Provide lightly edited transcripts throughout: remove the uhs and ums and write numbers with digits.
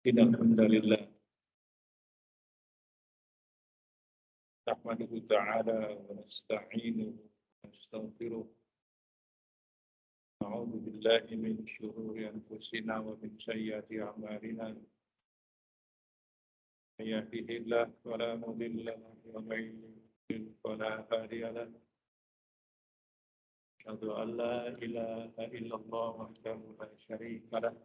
Alhamdulillah, nahmaduhu ta'ala wa nasta'inuhu wa nastaghfiruh. A'udzu billahi min syururi anfusina wa min sayyiati a'malina. May yahdihillahu fala mudilla lahu wa may yudlil fala hadiya lahu. Asyhadu an la ilaha illallah wahdahu la syarika lahu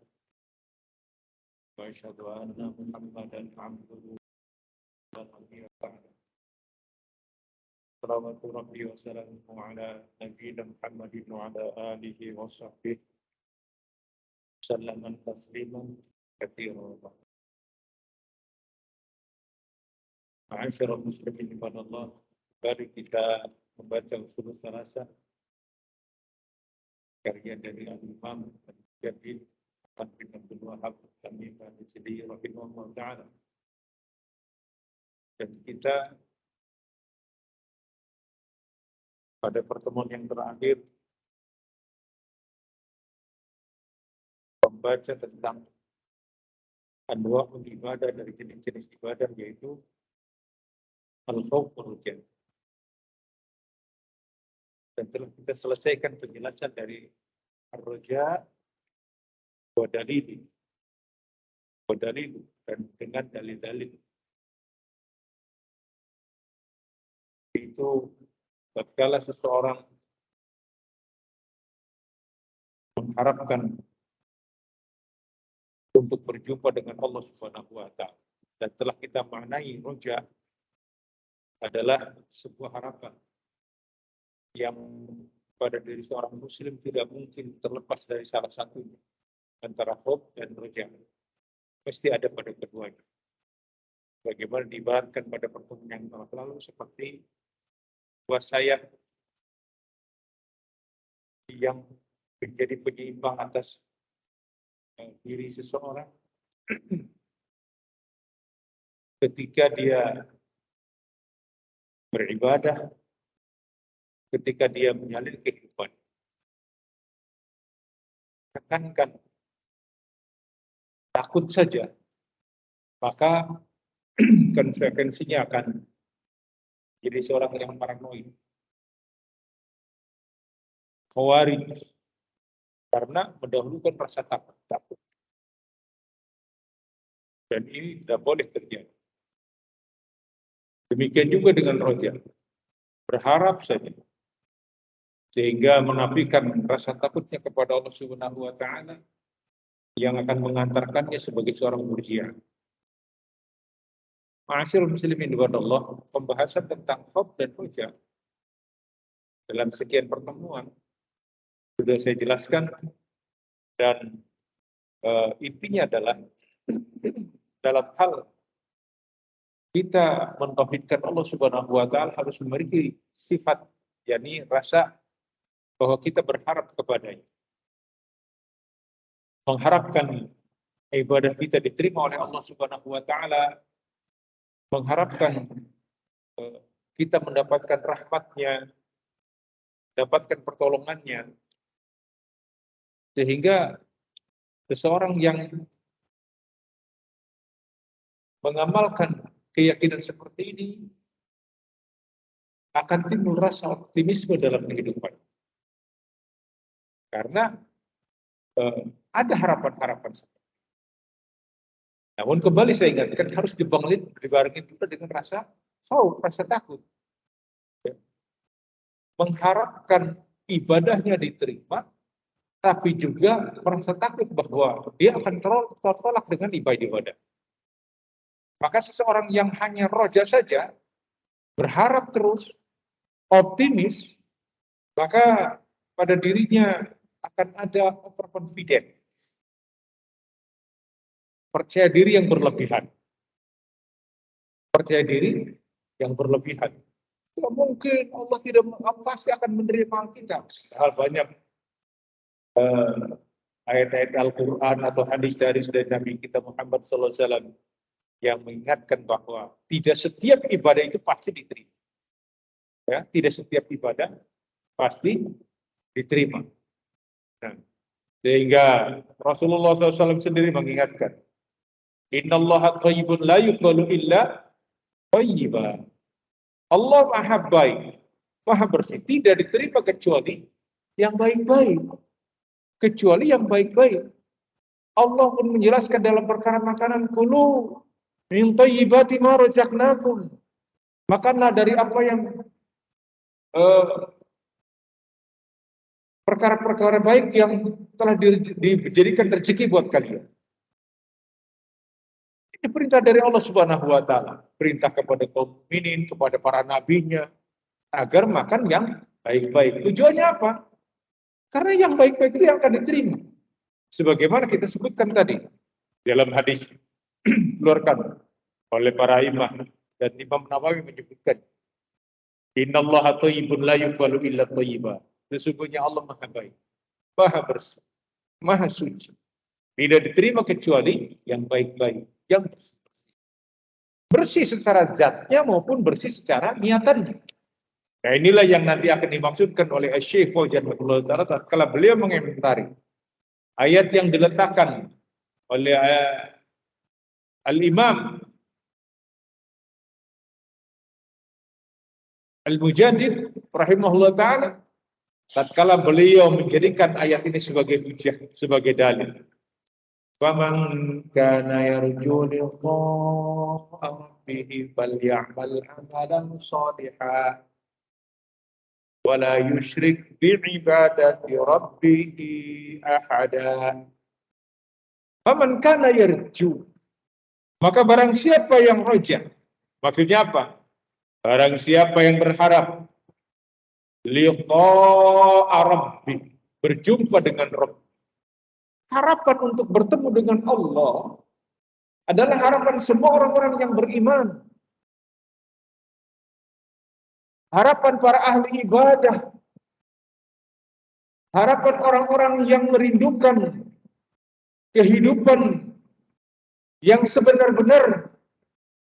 wa asyhadu anna Muhammadan 'abduhu wa rasuluh. Salawatu Rabbi wa salamuhu ala Nabiyyina Muhammadin wa ala alihi wa sahbihi sallaman tasliman katsiran. Ma'asyiral muslimin ibadallah, mari kita membaca usul salasah karya dari Al-Imam Al-Jadid Ahmad bin Abdul Wahhab Tamim al-Sidi rahimahullah ta'ala. Dan kita pada pertemuan yang terakhir membaca tentang anwa'ul ibadah dari jenis-jenis ibadah, yaitu al-khauf wal raja. Dan telah kita selesaikan penjelasan dari ar-raja wa dalil dan dengan dalil-dalil. Itu tatkala seseorang mengharapkan untuk berjumpa dengan Allah Subhanahu wa Ta'ala, dan telah kita maknai roja adalah sebuah harapan yang pada diri seorang muslim tidak mungkin terlepas dari salah satunya, antara khauf dan roja. Mesti ada pada keduanya. Bagaimana diibaratkan pada pertemuan yang lalu, seperti buah sayap yang menjadi penyeimbang atas diri seseorang ketika dia beribadah, ketika dia menjalani kehidupan. Tekankan takut saja, maka konsekuensinya akan jadi seorang yang paranoid, khawarij, karena mendahulukan rasa takut. Dan ini tidak boleh terjadi. Demikian juga dengan roja, berharap saja, sehingga menafikan rasa takutnya kepada Allah Subhanahu wa Ta'ala yang akan mengantarkannya sebagai seorang murji'ah. Ma'asyiral muslimin ibadallah, pembahasan tentang khauf dan roja dalam sekian pertemuan sudah saya jelaskan, dan intinya adalah dalam hal kita mentauhidkan Allah Subhanahu wa Ta'ala harus memiliki sifat, yakni rasa bahwa kita berharap kepadanya, mengharapkan ibadah kita diterima oleh Allah Subhanahu wa Ta'ala, mengharapkan kita mendapatkan rahmatnya, dapatkan pertolongannya, sehingga seseorang yang mengamalkan keyakinan seperti ini akan timbul rasa optimisme dalam kehidupan, karena ada harapan-harapan seperti itu. Namun kembali saya ingatkan, harus dibarengi juga dengan rasa khauf, rasa takut. Mengharapkan ibadahnya diterima, tapi juga merasa takut bahwa dia akan tertolak dengan ibadah. Maka seseorang yang hanya roja saja, berharap terus, optimis, maka pada dirinya akan ada overconfident, percaya diri yang berlebihan. Tidak mungkin Allah tidak pasti akan menerima kita. Hal banyak ayat-ayat Al-Quran atau hadis dari Nabi kita Muhammad SAW yang mengingatkan bahwa tidak setiap ibadah itu pasti diterima. Ya, tidak setiap ibadah pasti diterima. Nah, sehingga Rasulullah SAW sendiri mengingatkan, Innallaha thayyibun la yuqbalu illa thayyiba. Allah maha baik, maha bersih, tidak diterima kecuali yang baik-baik. Kecuali yang baik-baik. Allah pun menjelaskan dalam perkara makanan, kulu min thayyibati ma razaqnakum. Makanlah dari apa yang perkara-perkara baik yang telah dijadikan rezeki buat kalian. Ini perintah dari Allah Subhanahu wa taala, perintah kepada kaum mukminin, kepada para nabinya agar makan yang baik-baik. Tujuannya apa? Karena yang baik-baik itu yang akan diterima. Sebagaimana kita sebutkan tadi dalam hadis dikeluarkan oleh para imam dan Imam Nawawi menyebutkan, Innallaha thayyibun la yuqbalu illa thayyiba. Sesungguhnya Allah maha baik, maha bersih, maha suci. Tidak diterima kecuali yang baik-baik, yang bersih. Bersih secara zatnya maupun bersih secara niatannya. Nah, inilah yang nanti akan dimaksudkan oleh Syekh Fauzan rahimahullah taala kalau beliau mengomentari ayat yang diletakkan oleh Al-Imam Al-Mujaddid rahimahullah taala tatkala beliau menjadikan ayat ini sebagai hujjah, sebagai dalil. Faman kana yarju liqa'a rabbih falyamal 'amalan shalihan wa la yusyrik bi'ibadati rabbih ahada. Faman kana yarju, maka barang siapa yang roja, maksudnya apa? Barang siapa yang berharap liqa'a rabbih, berjumpa dengan Rabb. Harapan untuk bertemu dengan Allah adalah harapan semua orang-orang yang beriman. Harapan para ahli ibadah. Harapan orang-orang yang merindukan kehidupan yang sebenar-benar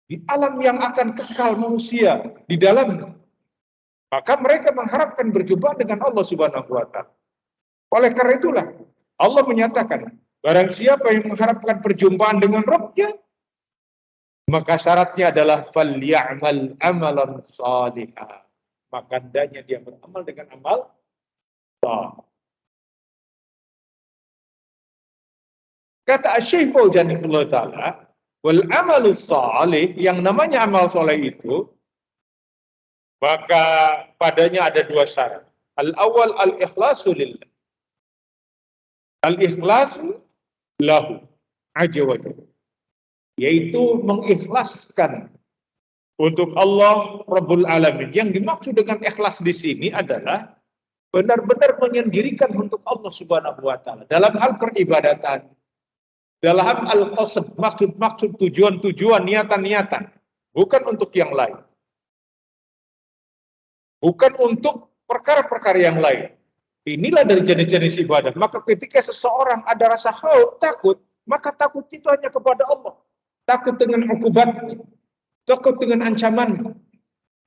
di alam yang akan kekal manusia di dalamnya. Maka mereka mengharapkan berjumpa dengan Allah Subhanahu wa taala. Oleh karena itulah Allah menyatakan, barang siapa yang mengharapkan perjumpaan dengan Rabbnya, maka syaratnya adalah falyamal amalan salihah. Maka hendaknya dia beramal dengan amal salih. Kata Syekh Fauzan rahimahullah taala, wal amalu salih, yang namanya amal saleh itu, maka padanya ada dua syarat. Al-awwal al-ikhlasu lillah. Al-ikhlasu lahu azza wa jalla, yaitu mengikhlaskan untuk Allah Rabbul Alamin. Yang dimaksud dengan ikhlas di sini adalah benar-benar menyendirikan untuk Allah Subhanahu wa taala dalam hal peribadatan, dalam al-qasd, maksud-maksud, tujuan-tujuan, niatan-niatan, bukan untuk yang lain. Bukan untuk perkara-perkara yang lain. Inilah dari jenis-jenis ibadah. Maka ketika seseorang ada rasa khauf, takut, maka takut itu hanya kepada Allah. Takut dengan ukubatnya, takut dengan ancamannya.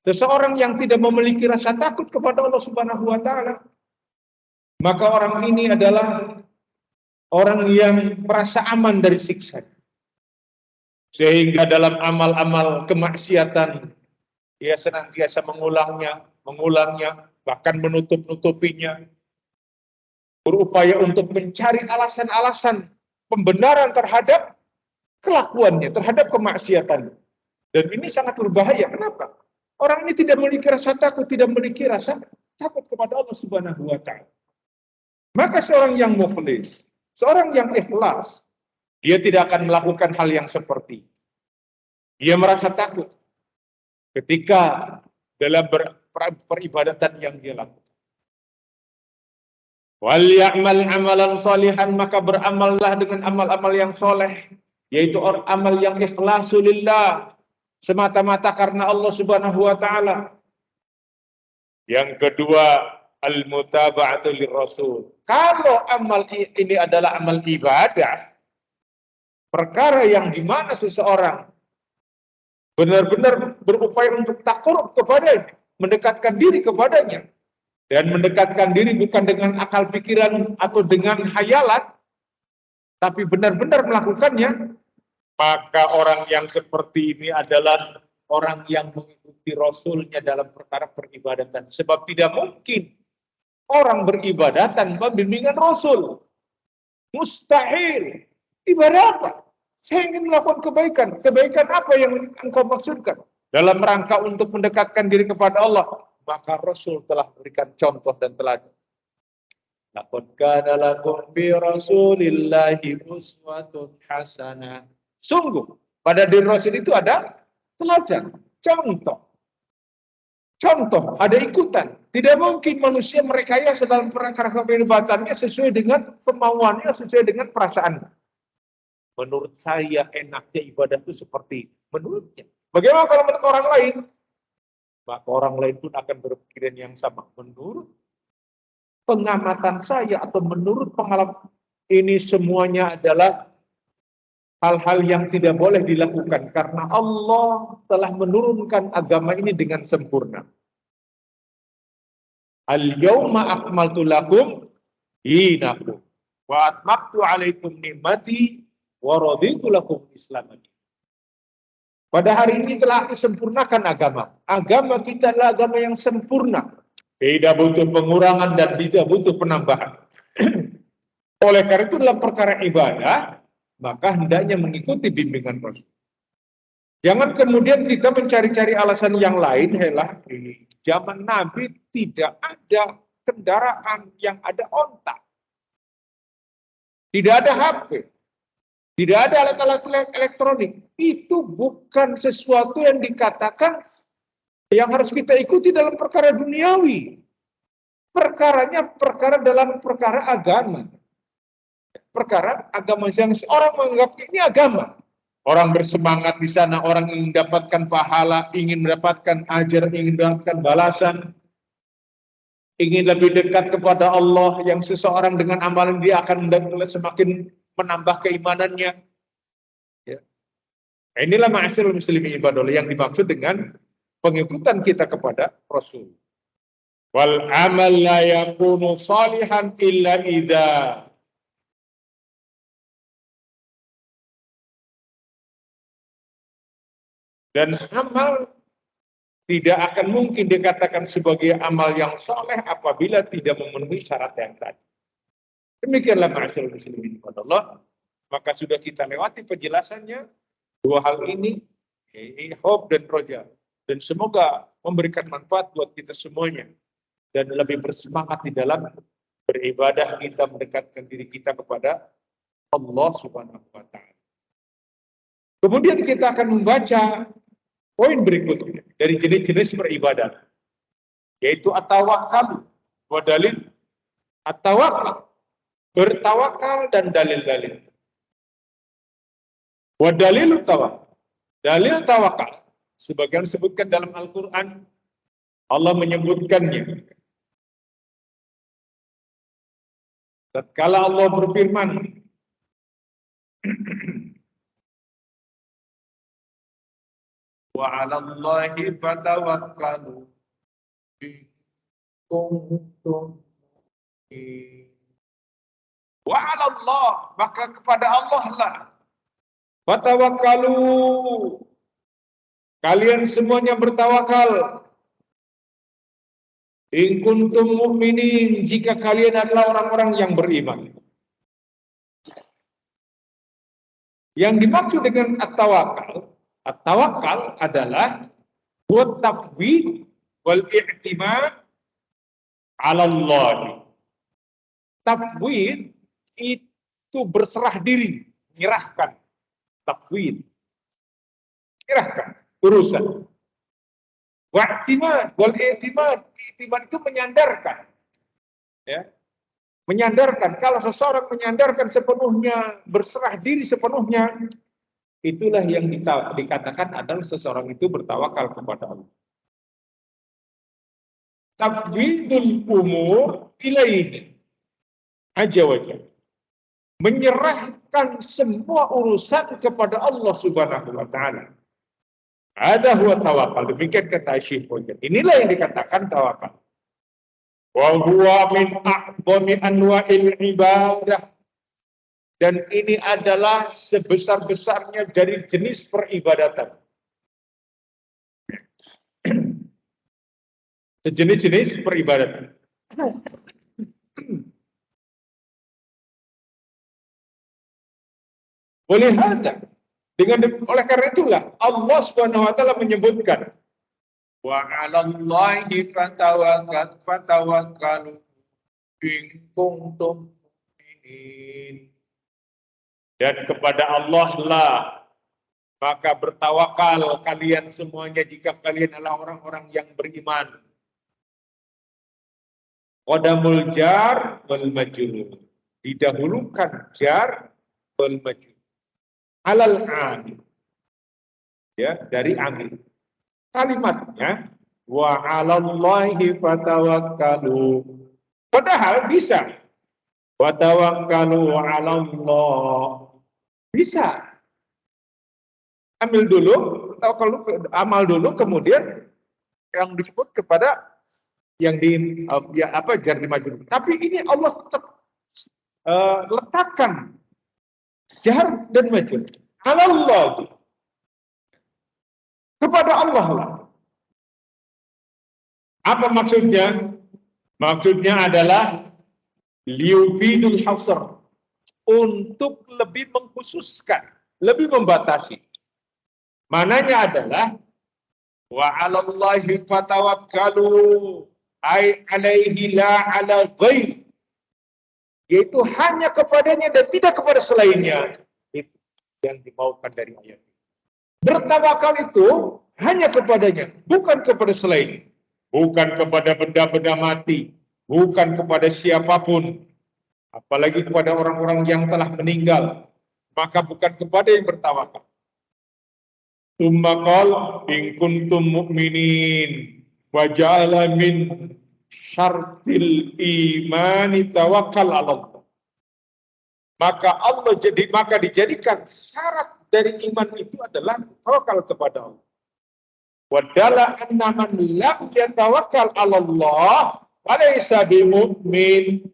Seseorang yang tidak memiliki rasa takut kepada Allah Subhanahu wa taala, maka orang ini adalah orang yang merasa aman dari siksa. Sehingga dalam amal-amal kemaksiatan, dia senantiasa mengulangnya, bahkan menutup-nutupinya, berupaya untuk mencari alasan-alasan pembenaran terhadap kelakuannya, terhadap kemaksiatannya. Dan ini sangat berbahaya. Kenapa? Orang ini tidak memiliki rasa takut, tidak memiliki rasa takut kepada Allah Subhanahu wa taala. Maka seorang yang mukhlis, seorang yang ikhlas, dia tidak akan melakukan hal yang seperti itu. Dia merasa takut ketika dalam peribadatan yang dia lakukan. Wal ya'mal amalan salihan, maka beramallah dengan amal-amal yang soleh, yaitu amal yang ikhlasulillah, semata-mata karena Allah Subhanahu wa taala. Yang kedua, al-mutaba'atu lirrasul. Kalau amal ini adalah amal ibadah, perkara yang dimana seseorang benar-benar berupaya untuk takarrub kepadanya, mendekatkan diri kepadanya, dan mendekatkan diri bukan dengan akal pikiran atau dengan hayalan, tapi benar-benar melakukannya, maka orang yang seperti ini adalah orang yang mengikuti Rasulnya dalam perkara peribadatan. Sebab tidak mungkin orang beribadah tanpa bimbingan Rasul. Mustahil. Ibadah apa? Saya ingin melakukan kebaikan. Kebaikan apa yang engkau maksudkan? Dalam rangka untuk mendekatkan diri kepada Allah. Maka Rasul telah memberikan contoh dan teladan. Laqad kana lakum fi Rasulillahi uswatun hasanah. Sungguh, pada diri Rasul itu ada teladan, contoh. Contoh, ada ikutan. Tidak mungkin manusia merekayasa dalam perkara keibadatannya sesuai dengan kemauannya, sesuai dengan perasaannya. Menurut saya enaknya ibadah itu seperti menurutnya. Bagaimana kalau menurut orang lain? Maka orang lain pun akan berpikiran yang sama. Menurut pengamatan saya atau menurut pengalaman, ini semuanya adalah hal-hal yang tidak boleh dilakukan karena Allah telah menurunkan agama ini dengan sempurna. Al-yawma akmaltu lakum dinakum wa atmamtu alaikum ni'mati wa raditu lakum Islam. Pada hari ini telah disempurnakan agama. Agama kita adalah agama yang sempurna. Tidak butuh pengurangan dan tidak butuh penambahan. Oleh karena itu dalam perkara ibadah, maka hendaknya mengikuti bimbingan Rasul. Jangan kemudian kita mencari-cari alasan yang lain. Helah, ini zaman Nabi tidak ada kendaraan yang ada onta. Tidak ada HP. Tidak ada alat-alat elektronik. Itu bukan sesuatu yang dikatakan yang harus kita ikuti dalam perkara duniawi. Perkaranya perkara dalam perkara agama. Perkara agama yang orang menganggap ini agama. Orang bersemangat di sana, orang ingin mendapatkan pahala, ingin mendapatkan ajar, ingin mendapatkan balasan, ingin lebih dekat kepada Allah, yang seseorang dengan amalan dia akan semakin menambah keimanannya. Ya. Inilah ma'asyiral muslimin ibadallah yang dimaksud dengan pengikutan kita kepada Rasul. Wal amal la yakunu salihan illa idza dan amal tidak akan mungkin dikatakan sebagai amal yang saleh apabila tidak memenuhi syarat yang tadi. Demikianlah ma'asyiral muslimin ibadallah. Maka sudah kita lewati penjelasannya. Dua hal ini khauf dan roja. Dan semoga memberikan manfaat buat kita semuanya. Dan lebih bersemangat di dalam beribadah kita, mendekatkan diri kita kepada Allah Subhanahu wa Ta'ala. Kemudian kita akan membaca poin berikutnya dari jenis-jenis beribadah, yaitu at-tawakkul wa dalil. At-tawakkul, bertawakal dan dalil-dalil. Wa dalil tawakal, dalil tawakal. Sebagian disebutkan dalam Al-Quran, Allah menyebutkannya. Tatkala Allah berfirman, wa 'alallahi fatawakkalu in kuntum wa 'alallah, maka kepada Allah lah fatawakkalu, kalian semuanya bertawakal. In kuntum mu'minin, jika kalian adalah orang-orang yang beriman. Yang dimaksud dengan at-tawakal, at-tawakal adalah buat tafwid wal i'timad 'ala Allah. Tafwid itu berserah diri, menyerahkan. Tafwid, menyerahkan urusan. Wa'timad wal i'timad, i'timad itu menyandarkan. Ya. Menyandarkan, kalau seseorang menyandarkan sepenuhnya, berserah diri sepenuhnya, itulah yang dikatakan adalah seseorang itu bertawakal kepada Allah. tafwidul umur ilaihi aja wajah. Menyerahkan semua urusan kepada Allah Subhanahu wa taala. Ada huwa tawakal. Demikian kata Syekh Mujahid. Inilah yang dikatakan tawakal. Wa huwa min a'zami anwa'il ibadah. Dan ini adalah sebesar-besarnya dari jenis peribadatan. Sejenis-jenis peribadatan. Boleh ada. Oleh karena itulah Allah Subhanahu wa taala menyebutkan wa 'alallahi fatawakkalu in kuntum mu'minin. Dan kepada Allah lah maka bertawakal kalian semuanya jika kalian adalah orang-orang yang beriman. Qadamul jar wal majrur. Didahulukan jar wal majrur. Alal amil. Ya, dari amil. Kalimatnya wa 'alallahi fatawakkalu. Padahal bisa. Wa tawakkalu 'alallah. Bisa. Ambil dulu, amal dulu, kemudian yang disebut kepada yang di jar di majrur. Tapi ini Allah tetap letakkan jar dan majrur. Allah kepada Allah lah. Apa maksudnya? Maksudnya adalah liufidul hasr, untuk lebih mengkhususkan, lebih membatasi. Mananya adalah wa 'alallahi fatawakkalu ay alaihi la 'ala ghair. Yaitu hanya kepadanya dan tidak kepada selainnya. Itu yang dimaukan dari ayat ini. Bertawakal itu hanya kepadanya, bukan kepada selainnya. Bukan kepada benda-benda mati, bukan kepada siapapun. Apalagi kepada orang-orang yang telah meninggal, maka bukan kepada yang bertawakal. Tsumma qala in kuntum mu'minin wa ja'ala min syartil imani tawakkal 'ala Allah. Maka dijadikan syarat dari iman itu adalah tawakal kepada Allah. Wa dalla anna man lam yatawakkal 'ala Allah falaysa bimumin.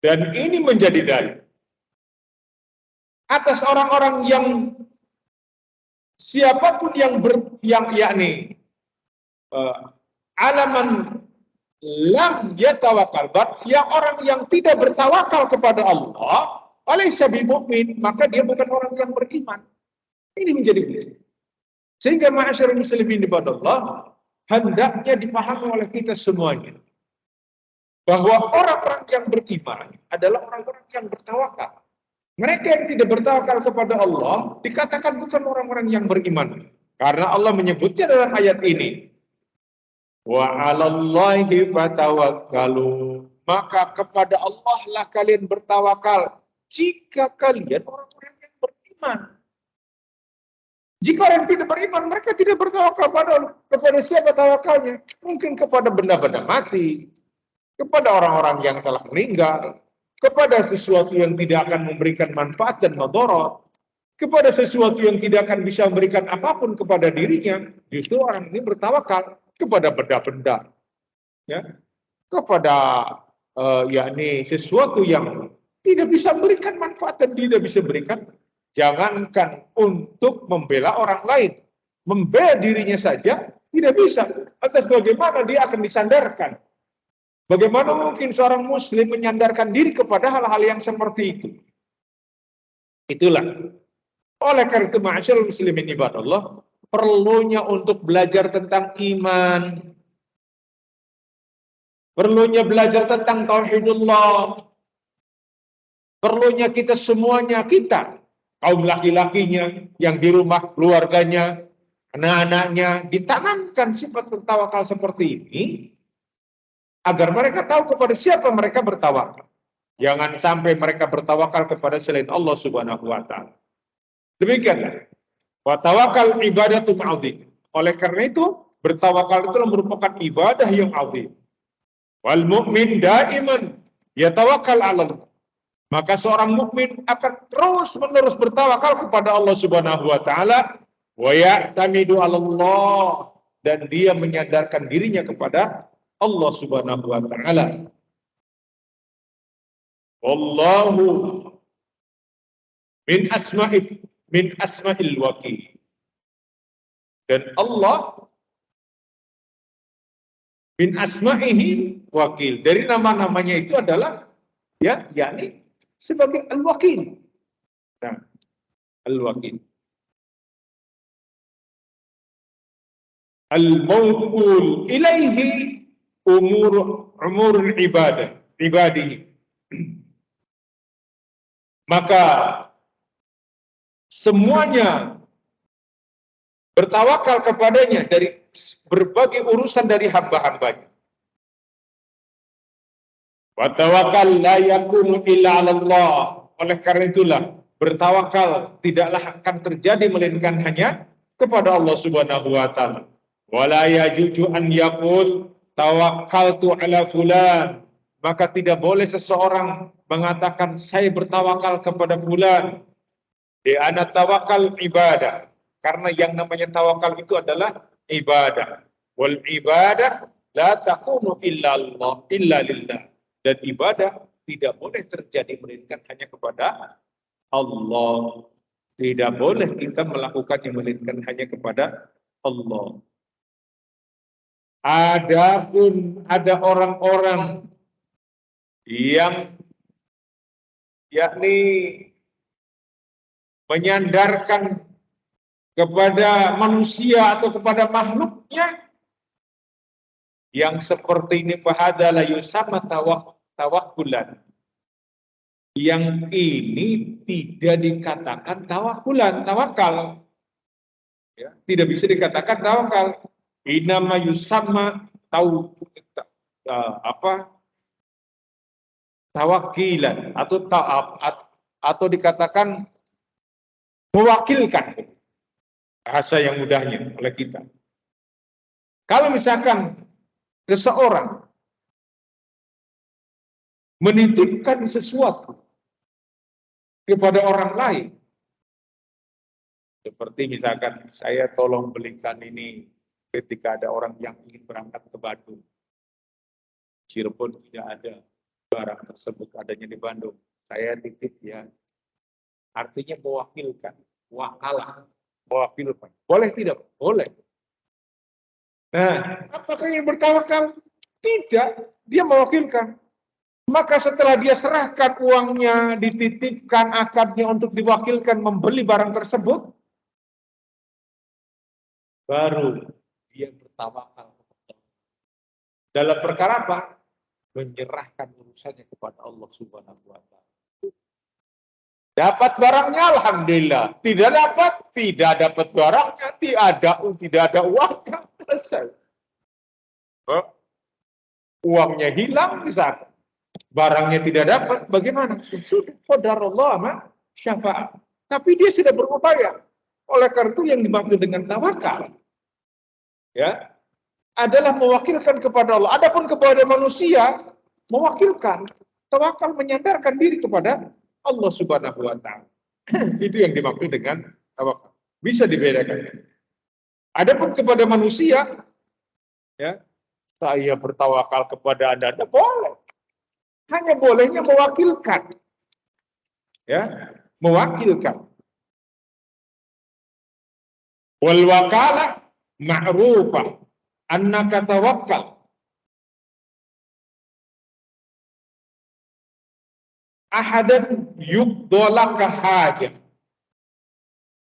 Dan ini menjadi dalil atas orang-orang yang siapapun yakni alaman lam yatawakal, yang orang yang tidak bertawakal kepada Allah, alaysa bimumin, maka dia bukan orang yang beriman. Ini menjadi begitu. Sehingga ma'asyiral muslimin ibadallah, hendaknya dipahami oleh kita semuanya bahwa orang-orang yang beriman adalah orang-orang yang bertawakal. Mereka yang tidak bertawakal kepada Allah dikatakan bukan orang-orang yang beriman. Karena Allah menyebutnya dalam ayat ini. Wa 'alallahi fatawakkalu. Maka kepada Allah lah kalian bertawakal jika kalian orang-orang yang beriman. Jika orang tidak beriman, mereka tidak bertawakal kepada siapa tawakalnya? Mungkin kepada benda-benda mati, kepada orang-orang yang telah meninggal, kepada sesuatu yang tidak akan memberikan manfaat dan madarat, kepada sesuatu yang tidak akan bisa memberikan apapun kepada dirinya. Justru orang ini bertawakal kepada benda-benda, ya, kepada yakni sesuatu yang tidak bisa memberikan manfaat dan tidak bisa memberikan. Jangankan untuk membela orang lain, membela dirinya saja tidak bisa. Atas bagaimana dia akan disandarkan? Bagaimana mungkin seorang muslim menyandarkan diri kepada hal-hal yang seperti itu? Itulah. Oleh karena itu, ma'asyiral muslimin ibadallah, perlunya untuk belajar tentang iman. Perlunya belajar tentang tauhidullah. Perlunya kita semuanya, kaum laki-lakinya, yang di rumah, keluarganya, anak-anaknya, ditanamkan sifat bertawakal seperti ini, agar mereka tahu kepada siapa mereka bertawakal. Jangan sampai mereka bertawakal kepada selain Allah Subhanahu wa taala. Demikianlah. Wa tawakkal ibadatu ma'udhin. Oleh karena itu, Bertawakal itu merupakan ibadah yang azim. Wal mu'min daiman yatawakkal 'ala Allah. Maka seorang mukmin akan terus-menerus bertawakal kepada Allah Subhanahu wa taala wa ya'tamidu 'ala Allah, dan dia menyadarkan dirinya kepada Allah Subhanahu wa taala. Wallahu min asma'il wakil. Dan Allah min asma'ihi wakil. Dari nama-namanya itu adalah yakni sebagai al-wakil. Nah, al-wakil. Al-mawkul ilaihi umur ibadihi. Maka semuanya bertawakal kepadanya dari berbagai urusan dari hamba-hambanya. Wa tawakkal la yakunu illa 'ala Allah. Oleh karena itulah bertawakal tidaklah akan terjadi melainkan hanya kepada Allah Subhanahu wa taala. Wala yajuju an yaqul tawakkaltu 'ala fulan. Maka tidak boleh seseorang mengatakan saya bertawakal kepada fulan. Di ana tawakal ibadah. Karena yang namanya tawakal itu adalah ibadah. Wal ibadah la takunu illa lillah. Dan ibadah tidak boleh terjadi melainkan hanya kepada Allah. Tidak boleh kita melakukannya melainkan hanya kepada Allah. Adapun ada orang-orang yang yakni menyandarkan kepada manusia atau kepada makhluknya, yang seperti ini fahadalah yusama tawakkulan. Yang ini tidak dikatakan tawakal. Ya, tidak bisa dikatakan tawakal. Inama yusama tawakilan atau dikatakan mewakilkan, bahasa yang mudahnya oleh kita. Kalau misalkan seseorang menitipkan sesuatu kepada orang lain, seperti misalkan saya tolong belikan ini ketika ada orang yang ingin berangkat ke Bandung, Cirebon tidak ada barang tersebut, adanya di Bandung, saya titip ya, artinya mewakilkan, wakalah, mewakilkan, boleh tidak? Boleh. Nah, apakah yang bertawakal? Tidak, dia mewakilkan. Maka setelah dia serahkan uangnya, dititipkan akadnya untuk diwakilkan membeli barang tersebut, baru dia bertawakal. Dalam perkara apa? Menyerahkan urusannya kepada Allah Subhanahu wa taala. Dapat barangnya, alhamdulillah. Tidak dapat barangnya, tidak ada uangnya, selesai. Uangnya hilang misalkan. Barangnya tidak dapat, bagaimana? Sudah, qadarullah ma syafaat. Tapi dia sudah berupaya. Oleh karena itu yang dimaksud dengan tawakal, ya, adalah mewakilkan kepada Allah. Adapun kepada manusia, mewakilkan. Tawakal menyandarkan diri kepada Allah Subhanahu wa taala. Itu yang dimaksud dengan tawakal. Bisa dibedakan. Adapun kepada manusia, ya, saya bertawakal kepada Anda, boleh. Hanya bolehnya mewakilkan. Ya, mewakilkan. Wal wakalah ma'rufah annaka tawakkal. Ahadan yubdolaka hajat.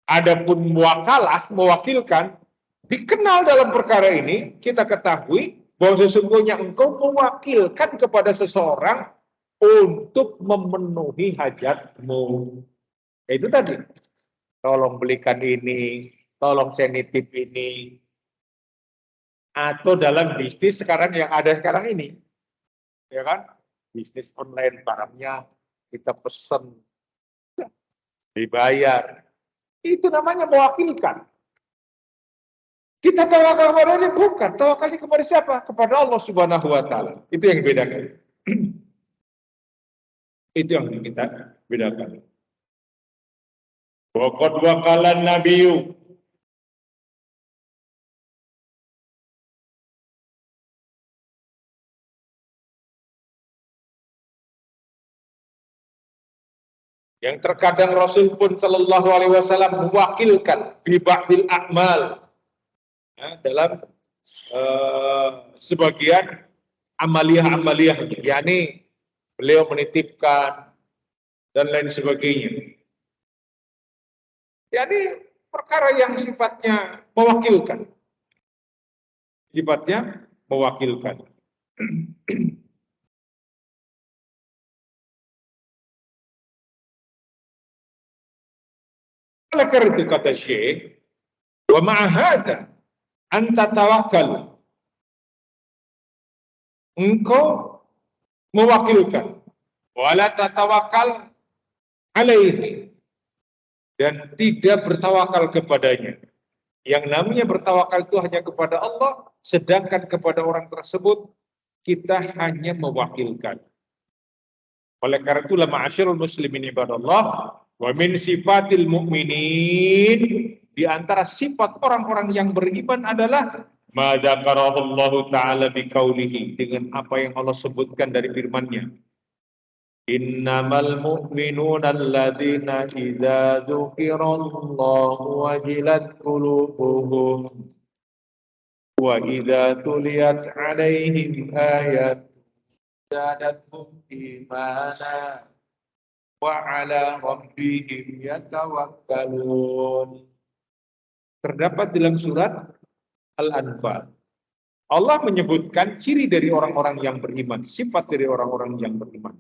Adapun muwakalah, mewakilkan, dikenal dalam perkara ini, kita ketahui bahwa sesungguhnya engkau mewakilkan kepada seseorang untuk memenuhi hajatmu. Itu tadi, tolong belikan ini, tolong saya nitip ini. Atau dalam bisnis sekarang yang ada sekarang ini, ya kan? Bisnis online, barangnya kita pesan, dibayar. Itu namanya mewakilkan. Kita tawakal kepada dia? Bukan. Tawakalnya kepada siapa? Kepada Allah Subhanahu wa Ta'ala. Itu yang bedakan. Itu yang kita bedakan. Waqad waqalan nabiyyu. Yang terkadang Rasul pun Sallallahu Alaihi Wasallam mewakilkan fi ba'dil a'mal, ya, dalam sebagian amaliyah-amaliyahnya, yakni beliau menitipkan dan lain sebagainya. Yakni perkara yang sifatnya mewakilkan. Sifatnya mewakilkan. Oleh karena itu kata Syekh, wa ma'ahada anta tawakkal. Engkau mewakilkan. Wala tatawakal alaihi. Dan tidak bertawakal kepadanya. Yang namanya bertawakal itu hanya kepada Allah, sedangkan kepada orang tersebut kita hanya mewakilkan. Oleh karena itulah ma'asyirul muslimin ibadallah, wa min sifatil mu'minin, di antara sifat orang-orang yang beriman adalah ma dzakarallahu ta'ala biqaulihi, dengan apa yang Allah sebutkan dari firman-Nya. Innamal mu'minuna alladzina idza dzukirallahu wajilat qulubuhum wa idza tuliyat 'alaihim ayat zadatuhum imana wa 'ala rabbihim yatawakkalun. Terdapat dalam surat Al-Anfal. Allah menyebutkan ciri dari orang-orang yang beriman, sifat dari orang-orang yang beriman.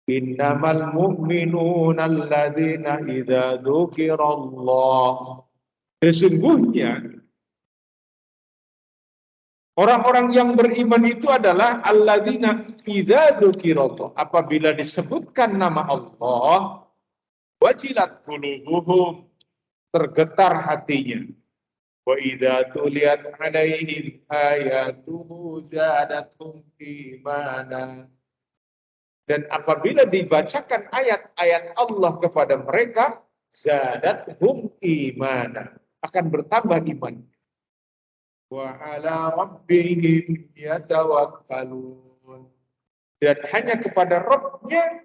Innamal mu'minuna alladzina idza dzukirallah. Sesungguhnya orang-orang yang beriman itu adalah alladzina idza dzukirallah. Apabila disebutkan nama Allah, wajilat qulubuhum, tergetar hatinya. Wa idza tuliyat 'alaihim ayatuhu zadatuhum imana. Dan apabila dibacakan ayat-ayat Allah kepada mereka, zadatuhum imana, akan bertambah iman. Wa 'ala rabbihim yatawakkalun. Dan hanya kepada Rabb-nya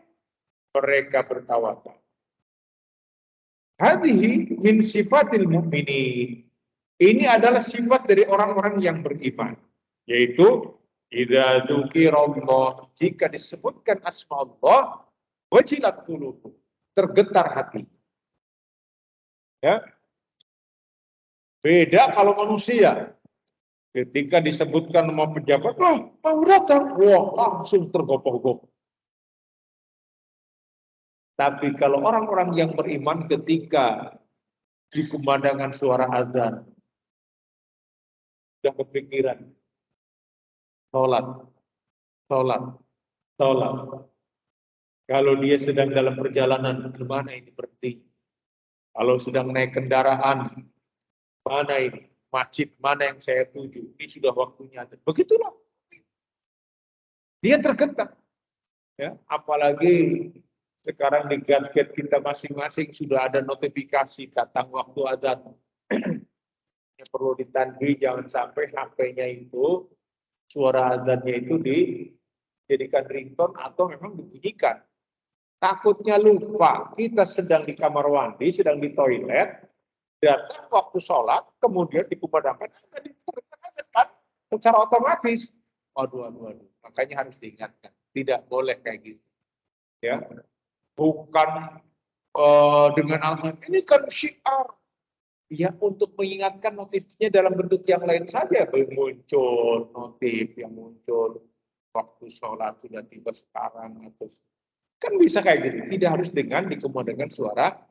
mereka bertawakal. Hadhihi min sifatil mu'minin. Ini adalah sifat dari orang-orang yang beriman, yaitu idza dzukirallah, jika disebutkan asma Allah, wajilat qulubuhum, tergetar hati. Ya. Beda kalau manusia. Ketika disebutkan nama pejabat, wah, mau datang, wah, langsung tergopoh-gopoh. Tapi kalau orang-orang yang beriman ketika dikumandangkan suara azan, sudah kepikiran, sholat. Kalau dia sedang dalam perjalanan, kemana ini berhenti? Kalau sedang naik kendaraan, mana ini? Masjid mana yang saya tuju? Ini sudah waktunya. Begitulah. Dia tergetar. Ya, apalagi sekarang di gadget kita masing-masing sudah ada notifikasi datang waktu azan. Yang perlu ditandai, jangan sampai HP-nya itu, suara azannya itu dijadikan ringtone atau memang dibunyikan. Takutnya lupa, kita sedang di kamar mandi, sedang di toilet, datang waktu sholat, kemudian dikumandangkan, secara otomatis. Aduh. Makanya harus diingatkan, tidak boleh kayak gitu. Ya, bukan dengan alasan ini kan syiar. Ya, untuk mengingatkan notifnya dalam bentuk yang lain saja. Muncul notif yang muncul waktu sholat sudah tiba sekarang, atau kan bisa kayak gitu. Tidak harus dengan dikumandangkan suara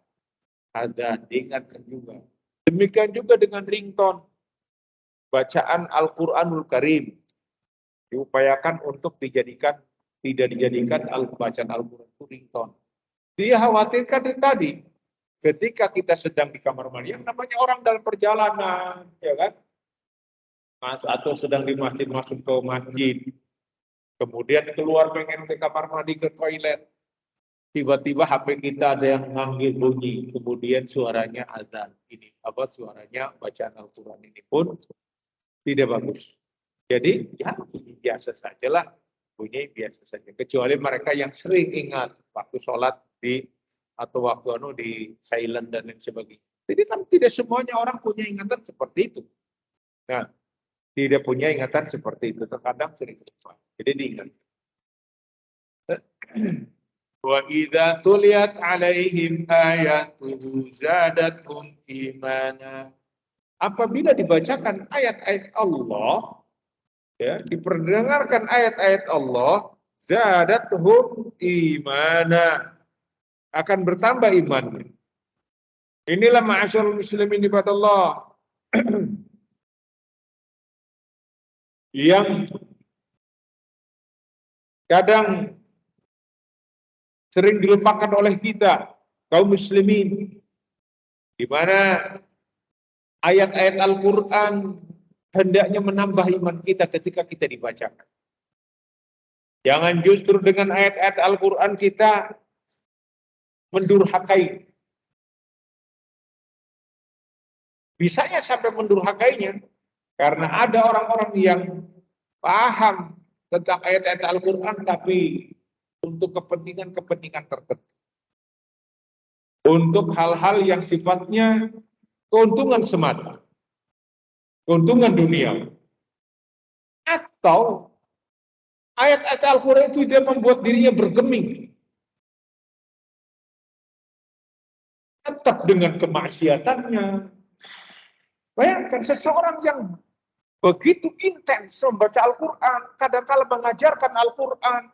azan, diingatkan juga. Demikian juga dengan ringtone. Bacaan Al-Quranul Karim diupayakan untuk tidak dijadikan bacaan Al-Quran itu ringtone. Dia khawatirkan tadi, ketika kita sedang di kamar mandi, yang namanya orang dalam perjalanan, ya kan? Atau sedang di masjid, masuk ke masjid, kemudian keluar pengen ke kamar mandi, ke toilet, tiba-tiba HP kita ada yang manggil bunyi, kemudian suaranya azan. Ini apa suaranya bacaan Al-Quran ini pun tidak bagus. Jadi ya bunyi biasa sajalah, bunyi biasa saja. Kecuali mereka yang sering ingat waktu sholat atau waktu di silent dan lain sebagainya. Jadi kan tidak semuanya orang punya ingatan seperti itu. Nah, tidak punya ingatan seperti itu. Terkadang sering lupa. Jadi diingat. Wa idza tuliyat alaihim ayatuhu zadatuhum imana. Apabila dibacakan ayat-ayat Allah, ya, diperdengarkan ayat-ayat Allah, zadatuhum imana, akan bertambah imannya. Inilah ma'asyarul muslimin ibadallah yang kadang sering dilupakan oleh kita kaum muslimin, di mana ayat-ayat Al-Quran hendaknya menambah iman kita ketika kita dibacakan. Jangan justru dengan ayat-ayat Al-Quran kita mendurhakai. Bisanya sampai mendurhakainya karena ada orang-orang yang paham tentang ayat-ayat Al-Quran tapi untuk kepentingan-kepentingan tertentu. Untuk hal-hal yang sifatnya keuntungan semata. Keuntungan dunia. Atau ayat-ayat Al-Quran itu dia membuat dirinya bergeming. Tetap dengan kemaksiatannya. Bayangkan seseorang yang begitu intens membaca Al-Quran, kadang-kala mengajarkan Al-Quran,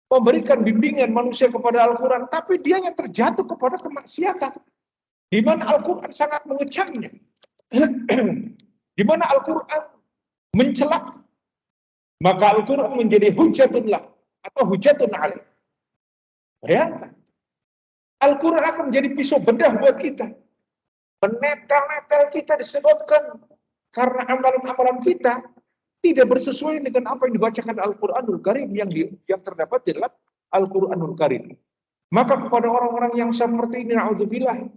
memberikan bimbingan manusia kepada Al-Quran, tapi dianya terjatuh kepada kemaksiatan. Di mana Al-Quran sangat mengecamnya. Di mana Al-Quran mencela. Maka Al-Quran menjadi hujatullah atau hujatun alaih. Bayangkan. Al-Quran akan menjadi pisau bedah buat kita. Menetel-netel kita disebutkan karena amalan-amalan kita tidak bersesuaian dengan apa yang dibacakan Al-Quranul Karim yang terdapat di dalam Al-Quranul Karim. Maka kepada orang-orang yang seperti ini, na'udzubillah,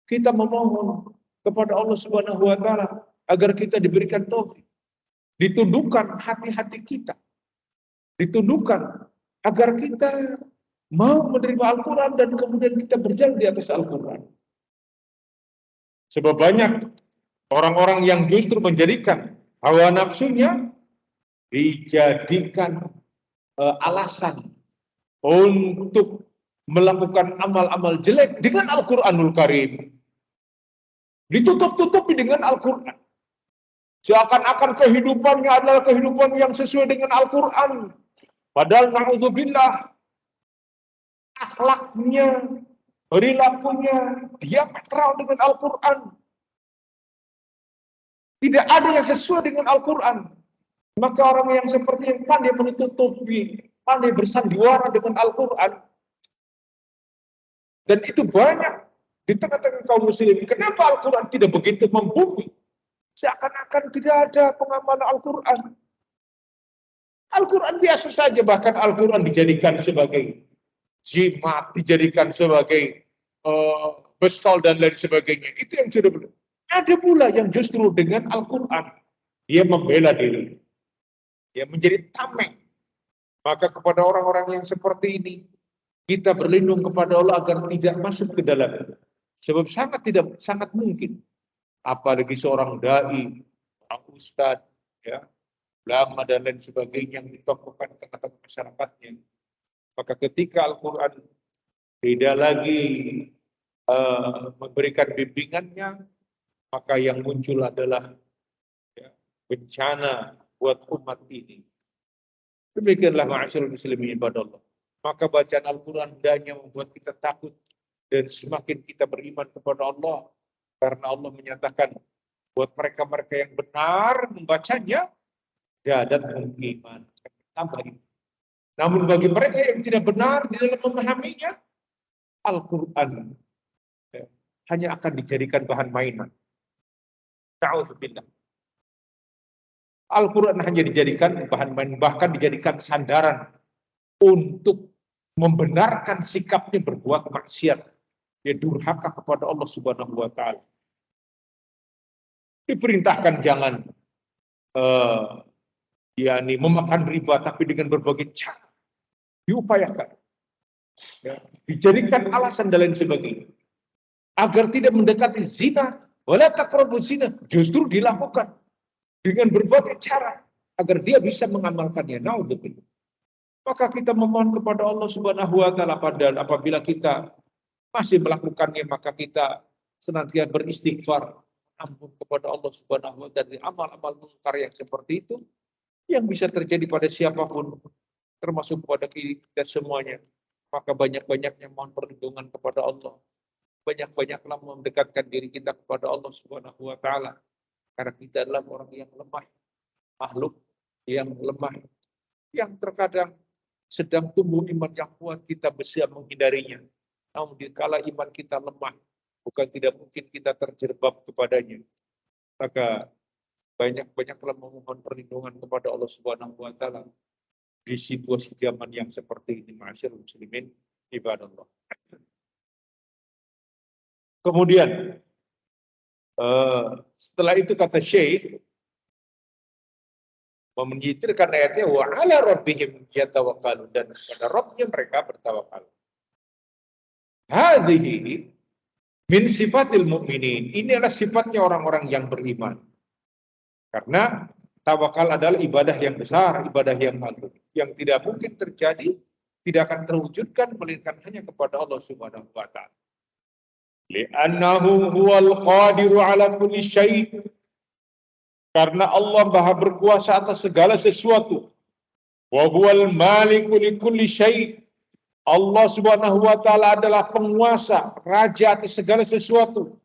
kita memohon kepada Allah Subhanahu wa taala agar kita diberikan taufik. Ditundukkan hati-hati kita. Ditundukkan agar kita mau menerima Al-Quran dan kemudian kita berjalan di atas Al-Quran. Sebab banyak orang-orang yang justru menjadikan hawa nafsunya dijadikan alasan untuk melakukan amal-amal jelek dengan Al-Quranul Karim. Ditutup-tutupi dengan Al-Quran. Seakan-akan kehidupannya adalah kehidupan yang sesuai dengan Al-Quran. Padahal na'udzubillah, akhlaknya, perilakunya diametral dengan Al-Quran. Tidak ada yang sesuai dengan Al-Quran. Maka orang yang seperti yang pandai menutupi, pandai bersandiwara dengan Al-Quran. Dan itu banyak di tengah-tengah kaum muslimin. Kenapa Al-Quran tidak begitu membumi? Seakan-akan tidak ada pengamalan Al-Quran. Al-Quran biasa saja, bahkan Al-Quran dijadikan sebagai jimat, dijadikan sebagai besal dan lain sebagainya. Itu yang sudah benar. Ada pula yang justru dengan Al-Quran dia membela diri, dia menjadi tameng. Maka kepada orang-orang yang seperti ini kita berlindung kepada Allah agar tidak masuk ke dalamnya. Sebab sangat mungkin, apalagi seorang dai, orang ustadz, ya, ulama dan lain sebagainya yang ditokohkan di tengah-tengah masyarakatnya. Maka ketika Al-Quran tidak lagi memberikan bimbingannya, maka yang muncul adalah bencana buat umat ini. Demikianlah ma'asyarul muslimin ibadallah. Maka bacaan Al-Quran hendaknya membuat kita takut dan semakin kita beriman kepada Allah, karena Allah menyatakan buat mereka-mereka yang benar membacanya, dan iman tambah iman. Namun bagi mereka yang tidak benar di dalam memahaminya, Al-Quran hanya akan dijadikan bahan mainan. Ta'udzubillah. Al-Quran hanya dijadikan bahan main, bahkan dijadikan sandaran untuk membenarkan sikapnya berbuat maksiat. Dia durhaka kepada Allah Subhanahu wa Ta'ala. Diperintahkan jangan memakan riba, tapi dengan berbagai cara diupayakan. Ya, dijadikan alasan dan lain sebagainya. Agar tidak mendekati zina, wala taqrabuz zina, justru dilakukan dengan berbagai cara agar dia bisa mengamalkannya. Naudzubillah. Maka kita memohon kepada Allah Subhanahu wa Ta'ala, padahal apabila kita masih melakukannya, maka kita senantiasa beristighfar, ampun kepada Allah Subhanahu wa Ta'ala dari amal-amal mungkar yang seperti itu yang bisa terjadi pada siapapun, termasuk kepada kita semuanya. Maka banyak-banyaknya mohon perlindungan kepada Allah. Banyak-banyaklah mendekatkan diri kita kepada Allah Subhanahu wa Ta'ala. Karena kita adalah orang yang lemah, makhluk yang lemah, yang terkadang sedang tumbuh iman yang kuat, kita bisa menghindarinya. Namun dikala iman kita lemah, bukan tidak mungkin kita terjerembab kepadanya. Maka banyak-banyaklah memohon perlindungan kepada Allah Subhanahu wa Ta'ala di situasi zaman yang seperti ini, ma'asyiral muslimin ibadallah. Kemudian setelah itu kata Syekh menyitirkan ayatnya, wa ala rabbihim yatawakkalun, dan pada Rabbnya mereka bertawakal. Hadhihi min sifatil mu'minin, ini adalah sifatnya orang-orang yang beriman. Karena tawakal adalah ibadah yang besar, ibadah yang agung, yang tidak mungkin terjadi, tidak akan terwujudkan melainkan hanya kepada Allah Subhanahu wa Ta'ala. Li'annahu huwal qadiru ala kulli syai', karena Allah Maha berkuasa atas segala sesuatu. Wa huwal maliku li kulli syai', Allah Subhanahu wa Ta'ala adalah penguasa, raja atas segala sesuatu.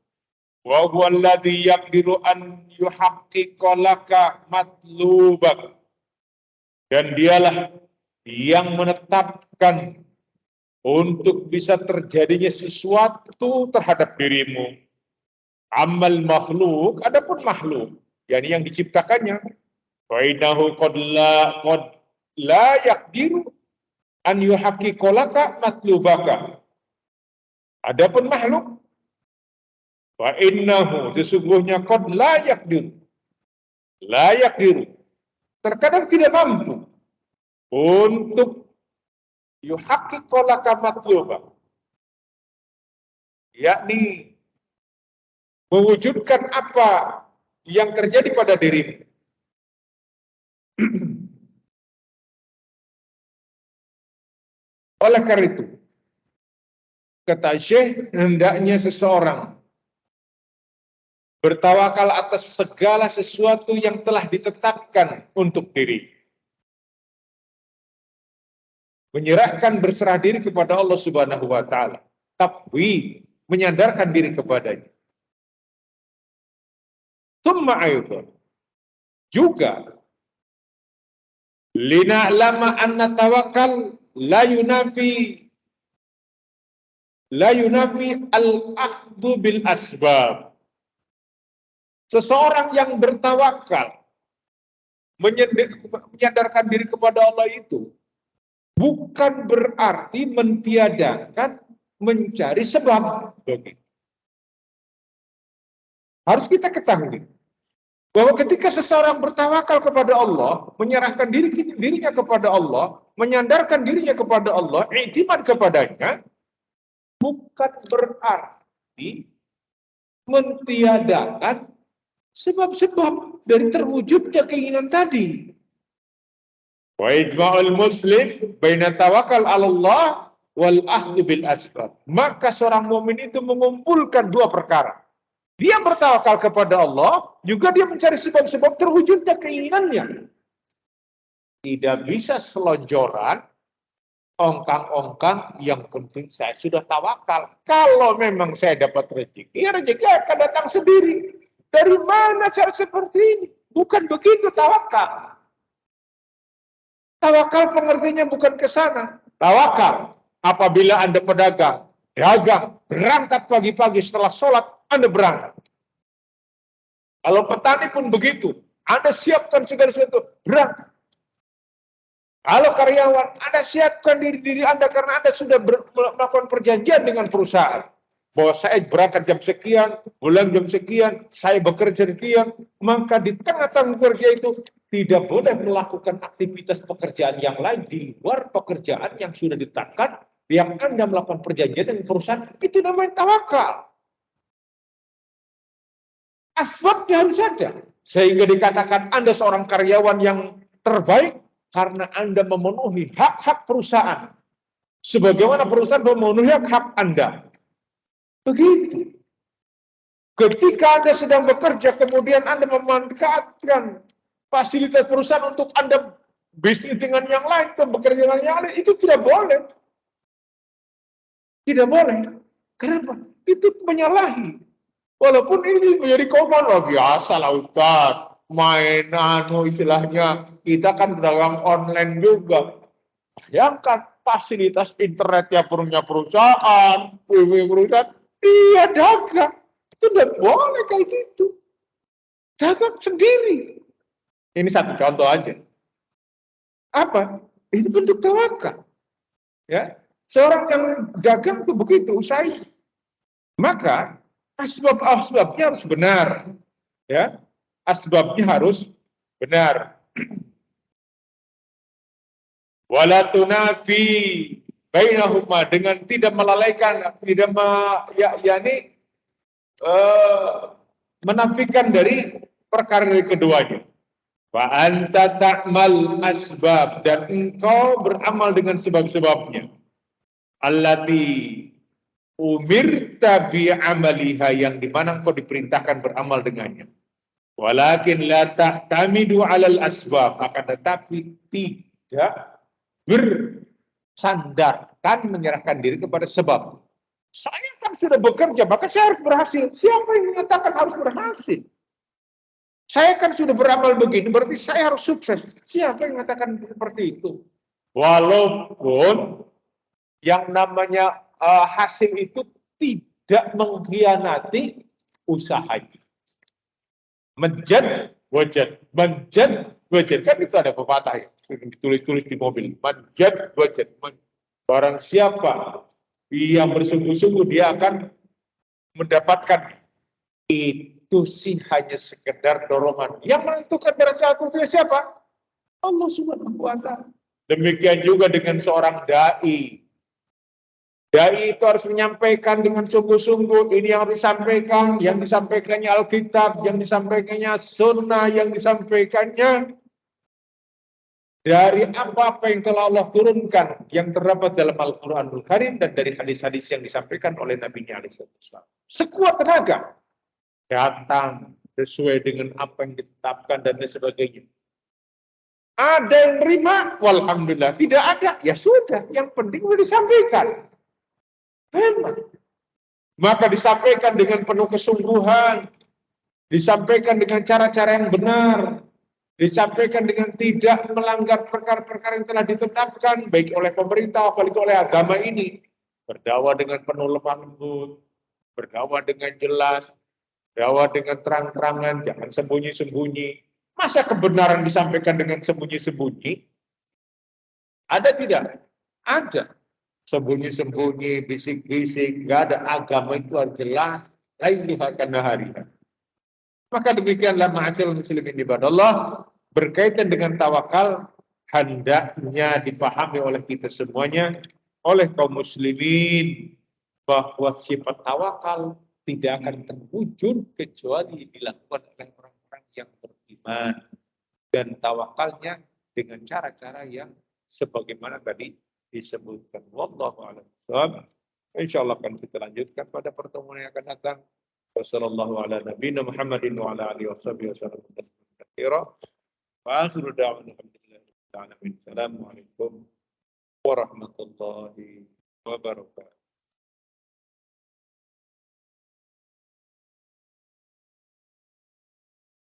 Wa huwal ladzi yaqdiru an yuhaqqiqa laka matlubak, dan dialah yang menetapkan untuk bisa terjadinya sesuatu terhadap dirimu. Amal makhluk, adapun makhluk, yakni yang diciptakannya, wa innahu qad la yaqdiru an yuhaqqiqa laka matlubaka. Adapun makhluk, wa innahu, sesungguhnya qad la yaqdiru, terkadang tidak mampu untuk yuhaqqiqa laka matlubaka, yakni mewujudkan apa yang terjadi pada dirimu. Oleh karena itu, kata Syekh, hendaknya seseorang bertawakal atas segala sesuatu yang telah ditetapkan untuk diri. Menyerahkan, berserah diri kepada Allah Subhanahu wa Ta'ala. Tafwid, menyandarkan diri kepadanya. Tsumma ayudan, juga lina'lama anna tawakkal la yunafi al-akhdhu bil asbab. Seseorang yang bertawakal, menyandarkan diri kepada Allah itu bukan berarti mentiadakan mencari sebab. Harus kita ketahui bahwa ketika seseorang bertawakal kepada Allah, menyerahkan dirinya kepada Allah, menyandarkan dirinya kepada Allah, i'timad kepadanya, bukan berarti mentiadakan sebab-sebab dari terwujudnya keinginan tadi. Wa ijma'ul muslim baina tawakal 'ala Allah wal akhdhu bil asbab. Maka seorang mukmin itu mengumpulkan dua perkara. Dia bertawakal kepada Allah, juga dia mencari sebab-sebab terwujudnya keinginannya. Tidak bisa selonjoran, ongkang-ongkang, yang penting saya sudah tawakal. Kalau memang saya dapat rezeki, ya rezeki akan datang sendiri. Dari mana cara seperti ini? Bukan begitu tawakal. Tawakal pengertiannya bukan ke sana. Tawakal apabila Anda pedagang, dagang, berangkat pagi-pagi setelah sholat, Anda berangkat. Kalau petani pun begitu, Anda siapkan segala sesuatu, berangkat. Kalau karyawan, Anda siapkan diri Anda karena Anda sudah melakukan perjanjian dengan perusahaan. Bahwa saya berangkat jam sekian, pulang jam sekian, saya bekerja sekian, maka di tengah-tengah kerja itu tidak boleh melakukan aktivitas pekerjaan yang lain di luar pekerjaan yang sudah ditetapkan, yang Anda melakukan perjanjian dengan perusahaan, itu namanya tawakal. Asbabnya harus ada. Sehingga dikatakan Anda seorang karyawan yang terbaik, karena Anda memenuhi hak-hak perusahaan. Sebagaimana perusahaan memenuhi hak Anda. Begitu. Ketika Anda sedang bekerja, kemudian Anda memanfaatkan fasilitas perusahaan untuk Anda bisnis dengan yang lain, atau bekerja dengan yang lain, itu tidak boleh. Tidak boleh. Kenapa? Itu menyalahi. Walaupun ini menjadi komando, biasa lah Ustaz. Mainan, istilahnya, kita kan dalam online juga. Bayangkan fasilitas internetnya punya perusahaan, perusahaan, dia dagang. Itu tidak boleh kayak gitu. Dagang sendiri. Ini satu contoh aja. Apa? Itu bentuk tawakal. Ya, seorang yang dagang itu begitu usai. Maka asbabnya harus benar. Ya, asbabnya harus benar. Wala tunafi bainahuma, dengan tidak melalaikan, tidak menafikan dari perkara dari keduanya. Wa anta ta'mal asbab, dan engkau beramal dengan sebab-sebabnya. Allati umirta bi amaliha, yang dimana engkau diperintahkan beramal dengannya. Walakin la ta'tamidu 'alal asbab, akan tetapi tidak bersandarkan, menyerahkan diri kepada sebab. Saya kan sudah bekerja, maka saya harus berhasil. Siapa yang mengatakan harus berhasil? Saya kan sudah beramal begini, berarti saya harus sukses. Siapa yang mengatakan seperti itu? Walaupun yang namanya hasil itu tidak mengkhianati usahanya. Menjad wajad, menjad wajad, kan itu ada pepatah ya, ditulis-tulis di mobil. Menjad wajad, barang siapa yang bersungguh-sungguh dia akan mendapatkan. Itu sih hanya sekedar dorongan. Yang menentukan derajat itu siapa? Allah Subhanahu wa Ta'ala. Demikian juga dengan seorang dai. Dai itu harus menyampaikan dengan sungguh-sungguh. Ini yang harus disampaikan, yang disampaikannya Alkitab, yang disampaikannya Sunnah, yang disampaikannya dari apa-apa yang telah Allah turunkan, yang terdapat dalam Al-Quranul Karim dan dari hadis-hadis yang disampaikan oleh Nabi-Nya alaihissalam. Sekuat tenaga datang sesuai dengan apa yang ditetapkan dan sebagainya. Ada yang terima, walhamdulillah. Tidak ada, ya sudah. Yang penting sudah disampaikan. Memang. Maka disampaikan dengan penuh kesungguhan, disampaikan dengan cara-cara yang benar, disampaikan dengan tidak melanggar perkara-perkara yang telah ditetapkan, baik oleh pemerintah, apalagi oleh agama ini. Berdakwah dengan penuh lemah lembut, berdakwah dengan jelas, berdakwah dengan terang-terangan, jangan sembunyi-sembunyi. Masa kebenaran disampaikan dengan sembunyi-sembunyi? Ada tidak? Ada. Sembunyi-sembunyi, bisik-bisik, nggak ada. Agama itu harus jelas, lain dihakan hari. Maka demikianlah ma'asyiral muslimin ibadallah, berkaitan dengan tawakal, hendaknya dipahami oleh kita semuanya, oleh kaum muslimin, bahwa sifat tawakal tidak akan terwujud kecuali dilakukan oleh orang-orang yang beriman, dan tawakalnya dengan cara-cara yang sebagaimana tadi disebutkan. Wallahu a'lam bishawab. Insyaallah akan kita lanjutkan pada pertemuan yang akan datang. Wassallallahu ala nabiyina Muhammadin wa ala alihi washabihi wasallam tasliman katsira. Wa akhiru da'wana alhamdulillahi rabbil alamin. Assalamualaikum warahmatullahi wabarakatuh.